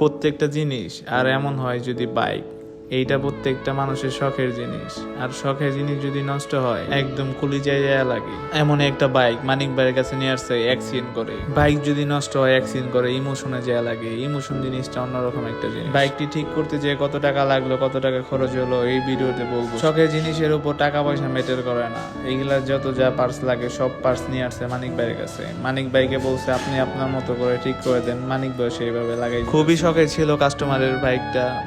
প্রত্যেকটা জিনিস আর এমন হয় যদি বাইক, এইটা প্রত্যেকটা মানুষের শখের জিনিস, আর শখের জিনিস যদি নষ্ট হয় একদম কলিজায় যায় লাগে। এমন একটা বাইক মানিক ভাইয়ের কাছে নিয়ে আসছে অ্যাক্সিডেন্ট করে। বাইক যদি নষ্ট হয় অ্যাক্সিডেন্ট করে ইমোশনে যায় লাগে। ইমোশন জিনিসটা অন্যরকম একটা জিনিস। বাইকটি ঠিক করতে যে কত টাকা লাগলো, কত টাকা খরচ হলো এই ভিডিওতে বলবো। শখের জিনিসের উপর টাকা পয়সা ম্যাটার করে না। এইগুলা যত যা পার্টস লাগে সব পার্টস নিয়ে আসছে মানিক ভাইয়ের কাছে। মানিক ভাইকে বলছে আপনি আপনার মতো করে ঠিক করে দেন। মানিক ভাই সেইভাবে লাগাই। খুবই শখের ছিল কাস্টমারের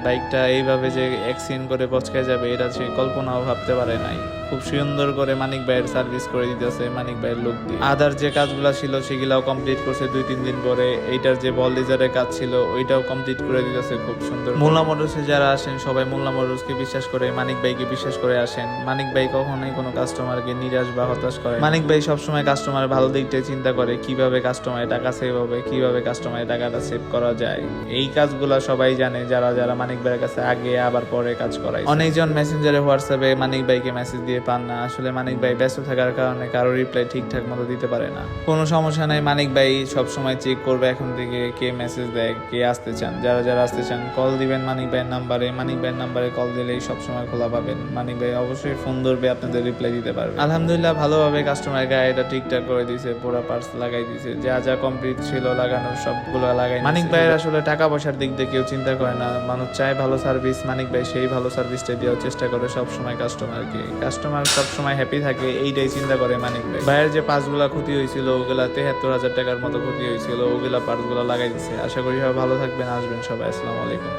বাইকটা এইভাবে যে অ্যাক্সিডেন্ট করে পচকে যাবে এটা সে কল্পনাও ভাবতে পারে নাই। খুব সুন্দর করে মানিক ভাইয়ের সার্ভিস করে দিতেছে মানিক ভাইয়ের লোক দিয়ে। আদার যে কাজগুলা ছিল সেগুলাও কমপ্লিট করছে 2-3 দিন পরে। এইটার যে বল ডিজারের কাজ ছিল ওইটাও কমপ্লিট করে দিতেছে খুব সুন্দর। মোল্লা মোটরসে যারা আসেন সবাই মোল্লা মোটরসকে বিশ্বাস করে, মানিক ভাইকে বিশ্বাস করে আসেন। মানিক ভাই কখনোই কোনো কাস্টমারকে নিরাশ বা হতাশ করে। মানিক ভাই সবসময় কাস্টমারের ভালো দিকটাই চিন্তা করে, কিভাবে কাস্টমারের টাকা সেভ হবে, কিভাবে কাস্টমারের টাকাটা সেভ করা যায়। এই কাজগুলা সবাই জানে যারা যারা মানিক ভাইয়ের কাছে আগে আবার পরে কাজ করায়। অনেকজন মেসেঞ্জারে হোয়াটসঅ্যাপে মানিক ভাইকে মেসেজ দিয়ে পান না। আসলে মানিক ভাই ব্যস্ত থাকার কারণে কারো রিপ্লাই ঠিকঠাক মতো দিতে পারে না। কোনো সমস্যা নাই, মানিক ভাই সবসময় চেক করবে এখন থেকে কে মেসেজ দেয়, কে আসতে চান। যারা যারা আসতে চান কল দিবেন মানিক ভাইয়ের নাম্বারে। মানিক ভাইয়ের নাম্বারে কল দিলেই সবসময় খোলা পাবেন। মানিক ভাই অবশ্যই ফোন ধরবে, আপনাদের রিপ্লাই দিতে পারবে। আলহামদুলিল্লাহ ভালোভাবে কাস্টমার গাড়িটা ঠিকঠাক করে দিয়েছে, পুরো পার্টস লাগাই দিয়েছে, যা যা কমপ্লিট ছিল লাগানোর সবগুলো লাগাই। মানিক ভাইয়ের আসলে টাকা পয়সার দিক দিয়ে কেউ চিন্তা করে না। মানুষ চায় ভালো সার্ভিস, মানিক ভাই সেই ভালো সার্ভিসটা দেওয়ার চেষ্টা করে সবসময় কাস্টমারকে। কাস্টমার সবসময় হ্যাপি থাকে এইটাই চিন্তা করে মানিক ভাই। ভাইয়ের যে পার্টসগুলো ক্ষতি হয়েছিল ওগুলা 73,000 টাকার মতো ক্ষতি হয়েছিল, ওগুলা পার্টসগুলো লাগাই দিচ্ছে। আশা করি সবাই ভালো থাকবেন, আসবেন সবাই। আসসালামু আলাইকুম।